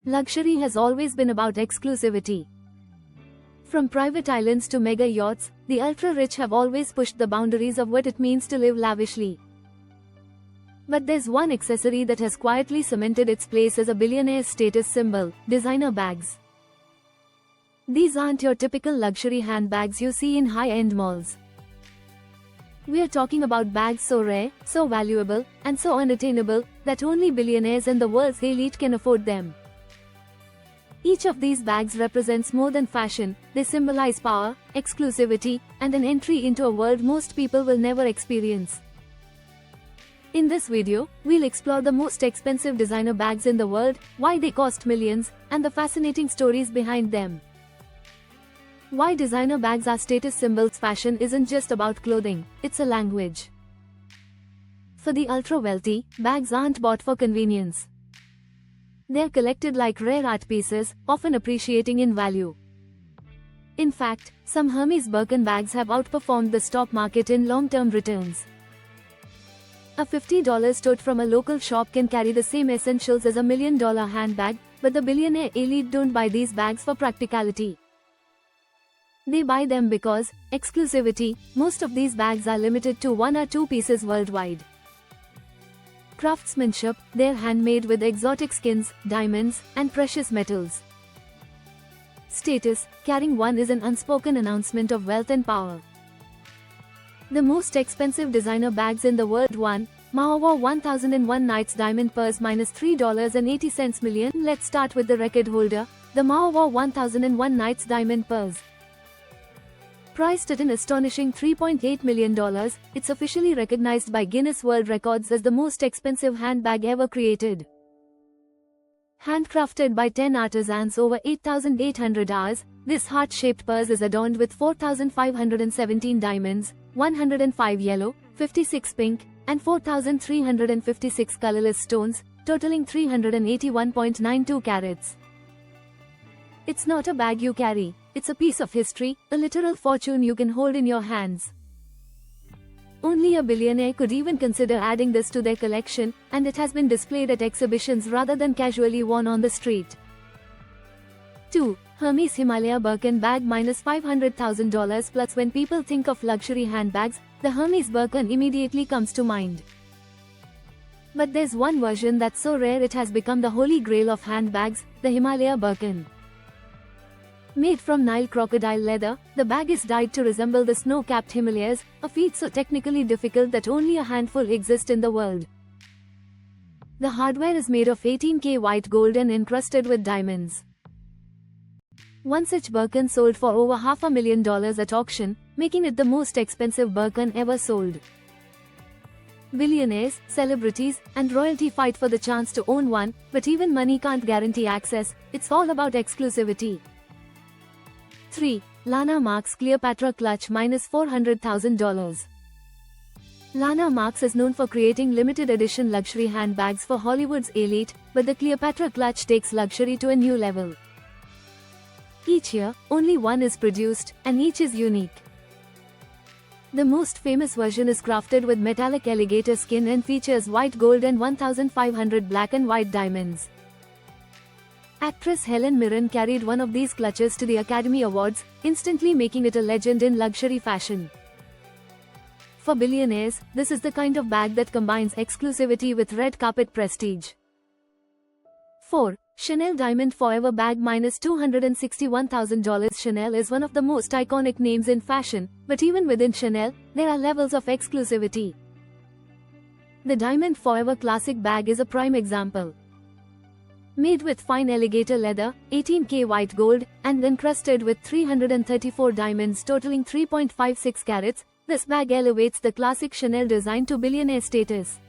Luxury has always been about exclusivity. From private islands to mega yachts, the ultra-rich have always pushed the boundaries of what it means to live lavishly. But there's one accessory that has quietly cemented its place as a billionaire's status symbol: designer bags. These aren't your typical luxury handbags you see in high-end malls. We're talking about bags so rare, so valuable, and so unattainable that only billionaires and the world's elite can afford them. Each of these bags represents more than fashion. They symbolize power, exclusivity, and an entry into a world most people will never experience. In this video, we'll explore the most expensive designer bags in the world, why they cost millions, and the fascinating stories behind them. Why designer bags are status symbols. Fashion isn't just about clothing, it's a language. For the ultra-wealthy, bags aren't bought for convenience. They're collected like rare art pieces, often appreciating in value. In fact, some Hermes Birkin bags have outperformed the stock market in long-term returns. A $50 tote from a local shop can carry the same essentials as a $1 million handbag, but the billionaire elite don't buy these bags for practicality. They buy them because exclusivity. Most of these bags are limited to 1 or 2 pieces worldwide. Craftsmanship, they're handmade with exotic skins, diamonds, and precious metals. Status, carrying one is an unspoken announcement of wealth and power. The most expensive designer bags in the world. 1. Mauva 1001 Nights Diamond Purse -$3.80 million. Let's start with the record holder, the Mauva 1001 Nights Diamond Purse. Priced at an astonishing $3.8 million, it's officially recognized by Guinness World Records as the most expensive handbag ever created. Handcrafted by 10 artisans over 8,800 hours, this heart-shaped purse is adorned with 4,517 diamonds, 105 yellow, 56 pink, and 4,356 colorless stones, totaling 381.92 carats. It's not a bag you carry. It's a piece of history, a literal fortune you can hold in your hands. Only a billionaire could even consider adding this to their collection, and it has been displayed at exhibitions rather than casually worn on the street. 2. Hermes Himalaya Birkin bag -$500,000 plus. When people think of luxury handbags, the Hermes Birkin immediately comes to mind. But there's one version that's so rare it has become the holy grail of handbags, the Himalaya Birkin. Made from Nile crocodile leather, the bag is dyed to resemble the snow-capped Himalayas, a feat so technically difficult that only a handful exist in the world. The hardware is made of 18K white gold and encrusted with diamonds. One such Birkin sold for over $500,000 at auction, making it the most expensive Birkin ever sold. Billionaires, celebrities, and royalty fight for the chance to own one, but even money can't guarantee access. It's all about exclusivity. 3. Lana Marks Cleopatra Clutch -$400,000. Lana Marks is known for creating limited edition luxury handbags for Hollywood's elite, but the Cleopatra Clutch takes luxury to a new level. Each year, only one is produced, and each is unique. The most famous version is crafted with metallic alligator skin and features white gold and 1,500 black and white diamonds. Actress Helen Mirren carried one of these clutches to the Academy Awards, instantly making it a legend in luxury fashion. For billionaires, this is the kind of bag that combines exclusivity with red carpet prestige. 4. Chanel Diamond Forever bag -$261,000. Chanel is one of the most iconic names in fashion, but even within Chanel, there are levels of exclusivity. The Diamond Forever Classic bag is a prime example. Made with fine alligator leather, 18K white gold, and encrusted with 334 diamonds totaling 3.56 carats, this bag elevates the classic Chanel design to billionaire status.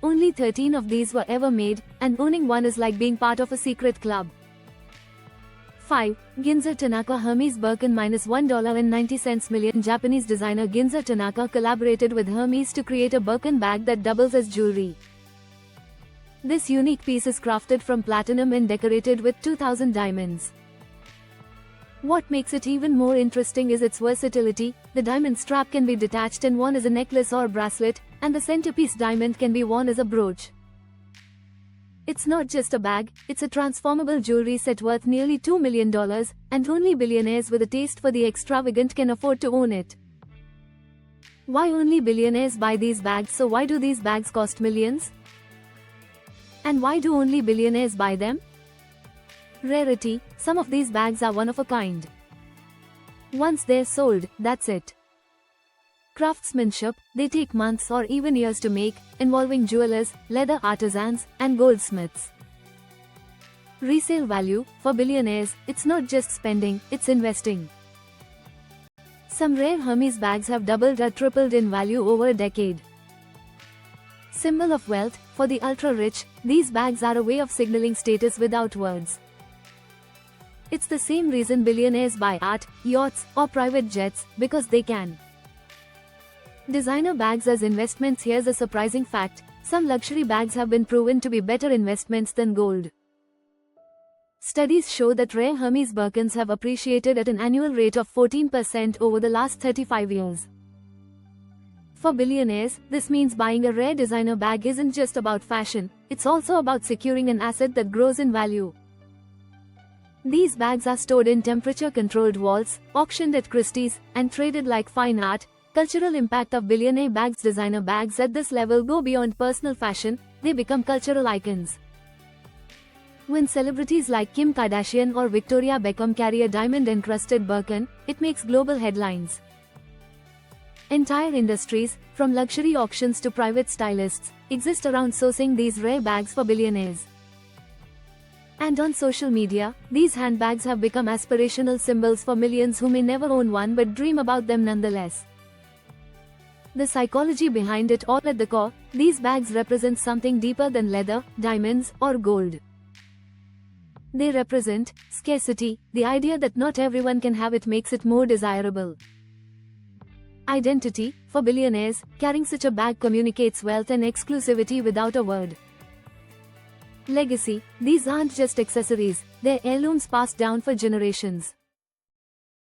Only 13 of these were ever made, and owning one is like being part of a secret club. 5. Ginza Tanaka Hermes Birkin -$1.90 million. Japanese designer Ginza Tanaka collaborated with Hermes to create a Birkin bag that doubles as jewelry. This unique piece is crafted from platinum and decorated with 2,000 diamonds. What makes it even more interesting is its versatility. The diamond strap can be detached and worn as a necklace or bracelet, and the centerpiece diamond can be worn as a brooch. It's not just a bag, it's a transformable jewelry set worth nearly $2 million, and only billionaires with a taste for the extravagant can afford to own it. Why only billionaires buy these bags? So why do these bags cost millions? And why do only billionaires buy them? Rarity, some of these bags are one of a kind. Once they're sold, that's it. Craftsmanship, they take months or even years to make, involving jewelers, leather artisans, and goldsmiths. Resale value, for billionaires, it's not just spending, it's investing. Some rare Hermes bags have doubled or tripled in value over a decade. Symbol of wealth, for the ultra-rich, these bags are a way of signaling status without words. It's the same reason billionaires buy art, yachts, or private jets, because they can. Designer bags as investments. Here's a surprising fact: some luxury bags have been proven to be better investments than gold. Studies show that rare Hermes Birkins have appreciated at an annual rate of 14% over the last 35 years. For billionaires, this means buying a rare designer bag isn't just about fashion, it's also about securing an asset that grows in value. These bags are stored in temperature-controlled vaults, auctioned at Christie's, and traded like fine art. Cultural impact of billionaire bags. Designer bags at this level go beyond personal fashion, they become cultural icons. When celebrities like Kim Kardashian or Victoria Beckham carry a diamond-encrusted Birkin, it makes global headlines. Entire industries, from luxury auctions to private stylists, exist around sourcing these rare bags for billionaires. And on social media, these handbags have become aspirational symbols for millions who may never own one but dream about them nonetheless. The psychology behind it all: at the core, these bags represent something deeper than leather, diamonds, or gold. They represent scarcity. The idea that not everyone can have it makes it more desirable. Identity, for billionaires, carrying such a bag communicates wealth and exclusivity without a word. Legacy, these aren't just accessories, they're heirlooms passed down for generations.